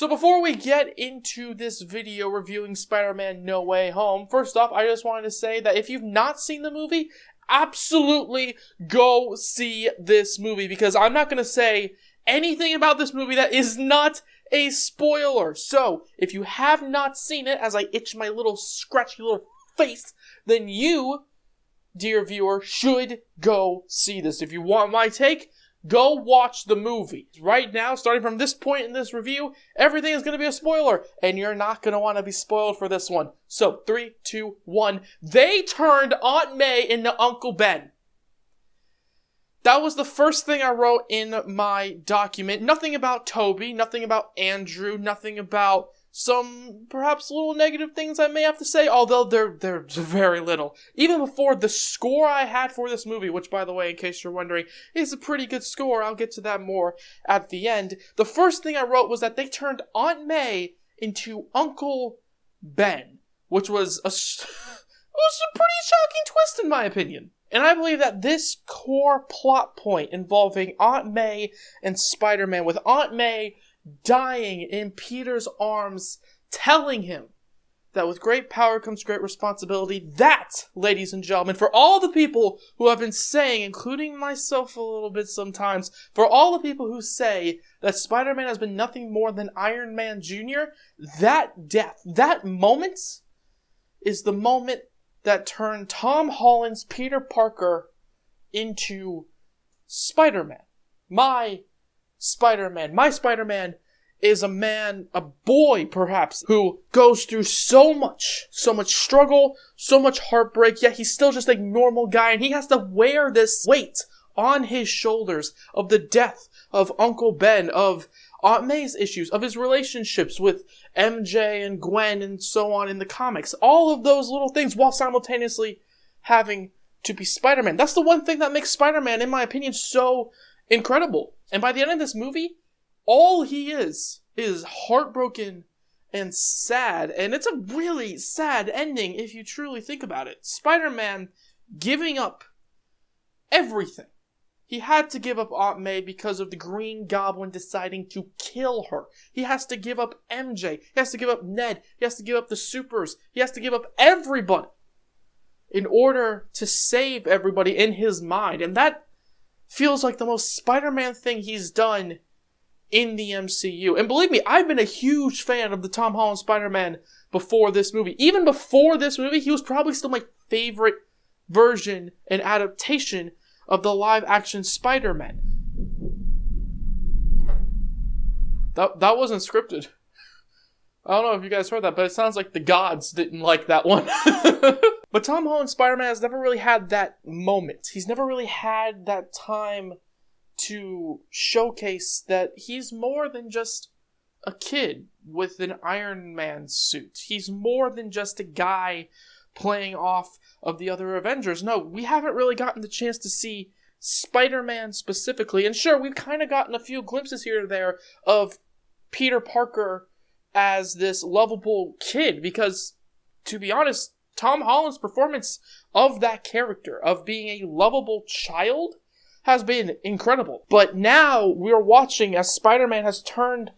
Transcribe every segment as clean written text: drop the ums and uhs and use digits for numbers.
So before we get into this video reviewing Spider-Man No Way Home, first off, I just wanted to say that if you've not seen the movie, absolutely go see this movie, because I'm not going to say anything about this movie that is not a spoiler. So, if you have not seen it, as I itch my little scratchy little face, then you, dear viewer, should go see this. If you want my take, go watch the movie. Right now, starting from this point in this review, everything is going to be a spoiler, and you're not going to want to be spoiled for this one. So, 3, 2, 1. They turned Aunt May into Uncle Ben. That was the first thing I wrote in my document. Nothing about Toby, nothing about Andrew, nothing about some perhaps little negative things I may have to say, although they're very little. Even before the score I had for this movie, which, by the way, in case you're wondering, is a pretty good score. I'll get to that more at the end. The first thing I wrote was that they turned Aunt May into Uncle Ben, which was a pretty shocking twist in my opinion. And I believe that this core plot point involving Aunt May and Spider-Man, with Aunt May dying in Peter's arms, telling him that with great power comes great responsibility, that, ladies and gentlemen, for all the people who have been saying, including myself a little bit sometimes, for all the people who say that Spider-Man has been nothing more than Iron Man Jr., that death, that moment, is the moment that turned Tom Holland's Peter Parker into Spider-Man. My Spider-Man. My Spider-Man is a man, a boy perhaps, who goes through so much struggle, so much heartbreak, yet he's still just a normal guy, and he has to wear this weight on his shoulders of the death of Uncle Ben, of Aunt May's issues, of his relationships with MJ and Gwen and so on in the comics. All of those little things while simultaneously having to be Spider-Man. That's the one thing that makes Spider-Man, in my opinion, so incredible. And by the end of this movie, all he is heartbroken and sad. And it's a really sad ending if you truly think about it. Spider-Man giving up everything. He had to give up Aunt May because of the Green Goblin deciding to kill her. He has to give up MJ. He has to give up Ned. He has to give up the Supers. He has to give up everybody in order to save everybody in his mind. And that feels like the most Spider-Man thing he's done in the MCU. And believe me, I've been a huge fan of the Tom Holland Spider-Man before this movie. Even before this movie, he was probably still my favorite version and adaptation of the live-action Spider-Man. That wasn't scripted. I don't know if you guys heard that, but it sounds like the gods didn't like that one. But Tom Holland's Spider-Man has never really had that moment. He's never really had that time to showcase that he's more than just a kid with an Iron Man suit. He's more than just a guy playing off of the other Avengers. No, we haven't really gotten the chance to see Spider-Man specifically. And sure, we've kind of gotten a few glimpses here and there of Peter Parker as this lovable kid, because, to be honest, Tom Holland's performance of that character, of being a lovable child, has been incredible. But now we're watching as Spider-Man has turned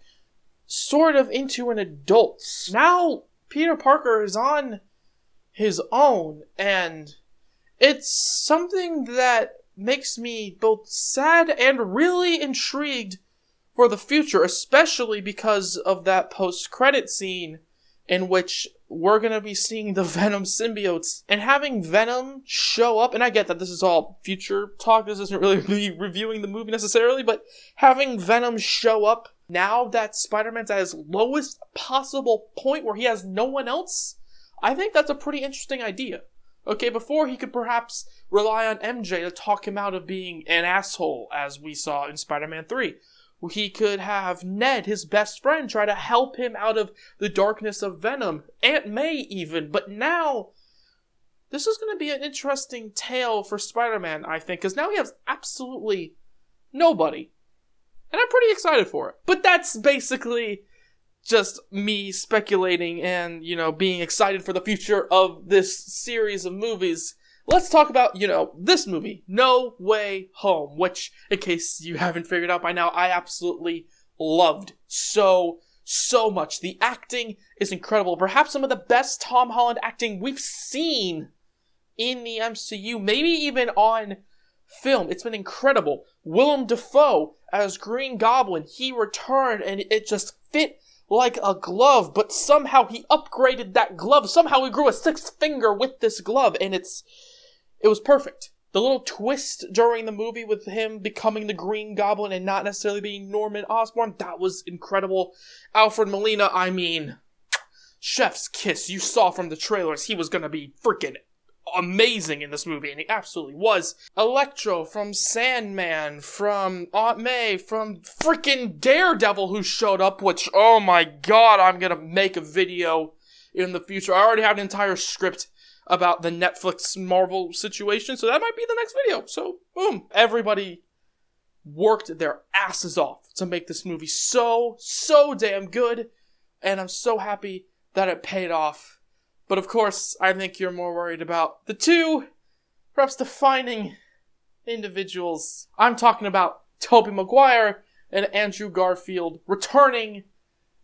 sort of into an adult. Now Peter Parker is on his own, and it's something that makes me both sad and really intrigued for the future, especially because of that post-credit scene in which we're going to be seeing the Venom symbiotes and having Venom show up. And I get that this is all future talk, this isn't really me reviewing the movie necessarily, but having Venom show up now that Spider-Man's at his lowest possible point where he has no one else, I think that's a pretty interesting idea. Okay, before he could perhaps rely on MJ to talk him out of being an asshole, as we saw in Spider-Man 3. He could have Ned, his best friend, try to help him out of the darkness of Venom. Aunt May even. But now, this is going to be an interesting tale for Spider-Man, I think, because now he has absolutely nobody. And I'm pretty excited for it. But that's basically just me speculating and, being excited for the future of this series of movies. Let's talk about, this movie, No Way Home, which, in case you haven't figured out by now, I absolutely loved. So so much. The acting is incredible. Perhaps some of the best Tom Holland acting we've seen in the MCU, maybe even on film. It's been incredible. Willem Dafoe as Green Goblin, he returned and it just fit like a glove, but somehow he upgraded that glove. Somehow he grew a sixth finger with this glove, and it was perfect. The little twist during the movie with him becoming the Green Goblin and not necessarily being Norman Osborn, that was incredible. Alfred Molina, I mean, chef's kiss. You saw from the trailers he was gonna be freaking amazing in this movie, and he absolutely was. Electro from Sandman, from Aunt May, from freaking Daredevil who showed up, which, oh my god, I'm gonna make a video in the future. I already have an entire script about the Netflix Marvel situation, so that might be the next video. So, boom. Everybody worked their asses off to make this movie so damn good, and I'm so happy that it paid off. But of course, I think you're more worried about the two, perhaps defining individuals. I'm talking about Tobey Maguire and Andrew Garfield returning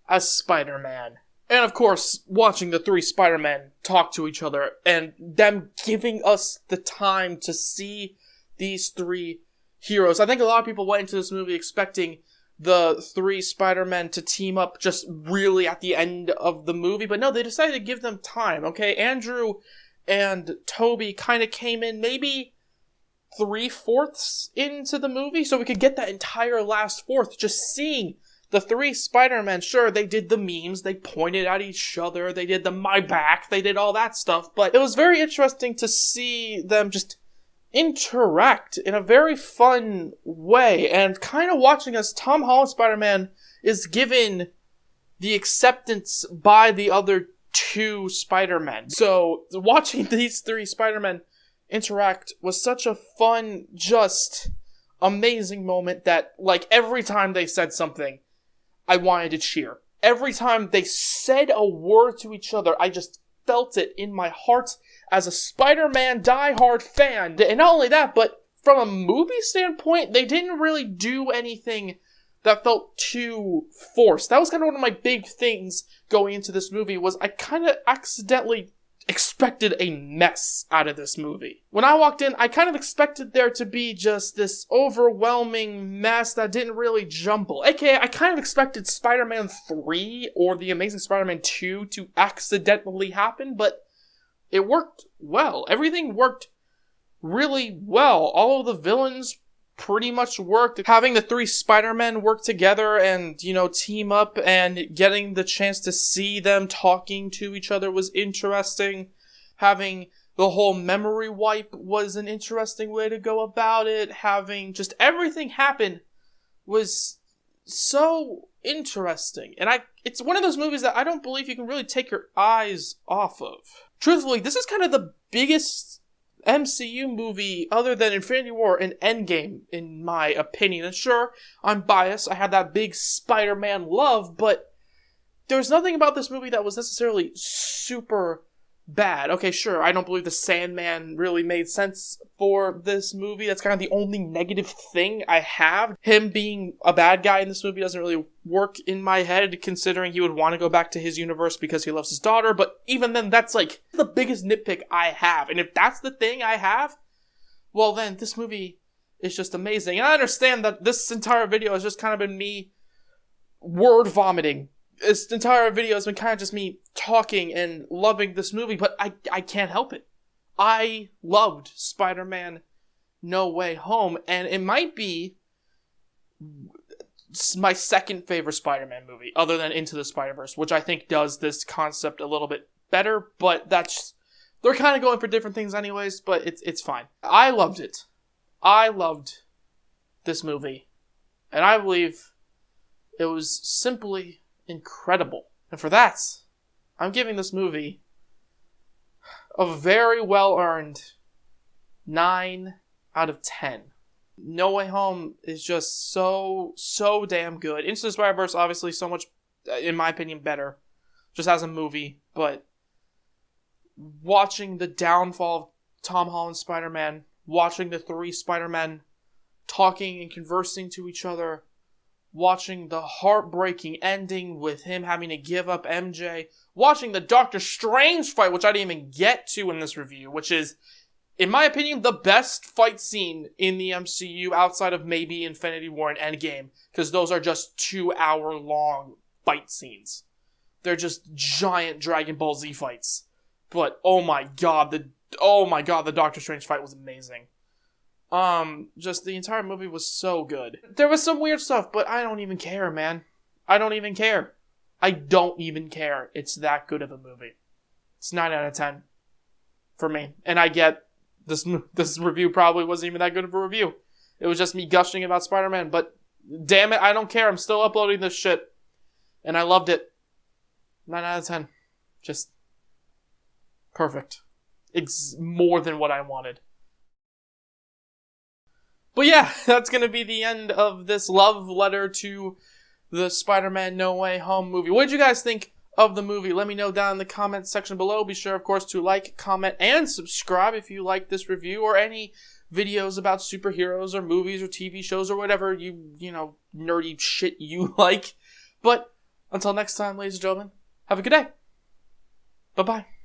as Spider-Man. And of course, watching the three Spider-Men talk to each other and them giving us the time to see these three heroes. I think a lot of people went into this movie expecting the three Spider-Men to team up just really at the end of the movie, but no, they decided to give them time, okay? Andrew and Tobey kind of came in maybe 3/4 into the movie, so we could get that entire last fourth just seeing the three Spider-Men. Sure, they did the memes, they pointed at each other, they did the my back, they did all that stuff, but it was very interesting to see them just interact in a very fun way, and kind of watching as Tom Holland Spider-Man is given the acceptance by the other two Spider-Men. So watching these three Spider-Men interact was such a fun, just amazing moment that, like, every time they said something, I wanted to cheer. Every time they said a word to each other, I just felt it in my heart as a Spider-Man die-hard fan. And not only that, but from a movie standpoint, they didn't really do anything that felt too forced. That was kind of one of my big things going into this movie, was I kind of accidentally expected a mess out of this movie. When I walked in, I kind of expected there to be just this overwhelming mess that didn't really jumble. AKA, I kind of expected Spider-Man 3 or The Amazing Spider-Man 2 to accidentally happen, but it worked well. Everything worked really well. All of the villains pretty much worked. Having the three Spider-Men work together and, team up and getting the chance to see them talking to each other was interesting. Having the whole memory wipe was an interesting way to go about it. Having just everything happen was so interesting. And it's one of those movies that I don't believe you can really take your eyes off of. Truthfully, this is kind of the biggest MCU movie other than Infinity War and Endgame, in my opinion. And sure, I'm biased. I had that big Spider-Man love, but there's nothing about this movie that was necessarily super bad. Okay, sure, I don't believe the Sandman really made sense for this movie. That's kind of the only negative thing I have. Him being a bad guy in this movie doesn't really work in my head, considering he would want to go back to his universe because he loves his daughter. But even then, that's like the biggest nitpick I have. And if that's the thing I have, well then, this movie is just amazing. And I understand that this entire video has just kind of been me word vomiting. This entire video has been kind of just me talking and loving this movie, but I can't help it. I loved Spider-Man No Way Home, and it might be my second favorite Spider-Man movie, other than Into the Spider-Verse, which I think does this concept a little bit better, but they're kind of going for different things anyways, but it's fine. I loved it. I loved this movie, and I believe it was simply incredible. And for that, I'm giving this movie a very well-earned 9 out of 10. No Way Home is just so damn good. Into the Spider-Verse, obviously, so much, in my opinion, better, just as a movie, but watching the downfall of Tom Holland's Spider-Man, watching the three Spider-Men talking and conversing to each other watching the heartbreaking ending with him having to give up MJ, watching the Doctor Strange fight, which I didn't even get to in this review, which is, in my opinion, the best fight scene in the MCU outside of maybe Infinity War and Endgame, because those are just 2-hour-long fight scenes. They're just giant Dragon Ball Z fights. But oh my god, the Doctor Strange fight was amazing. Just the entire movie was so good. There was some weird stuff, but I don't even care, man. I don't even care. I don't even care. It's that good of a movie. It's 9 out of 10 for me. And I get this review probably wasn't even that good of a review. It was just me gushing about Spider-Man, but damn it, I don't care. I'm still uploading this shit. And I loved it. 9 out of 10. Just perfect. It's more than what I wanted. But yeah, that's going to be the end of this love letter to the Spider-Man No Way Home movie. What did you guys think of the movie? Let me know down in the comments section below. Be sure, of course, to like, comment, and subscribe if you like this review or any videos about superheroes or movies or TV shows or whatever you know, nerdy shit you like. But until next time, ladies and gentlemen, have a good day. Bye-bye.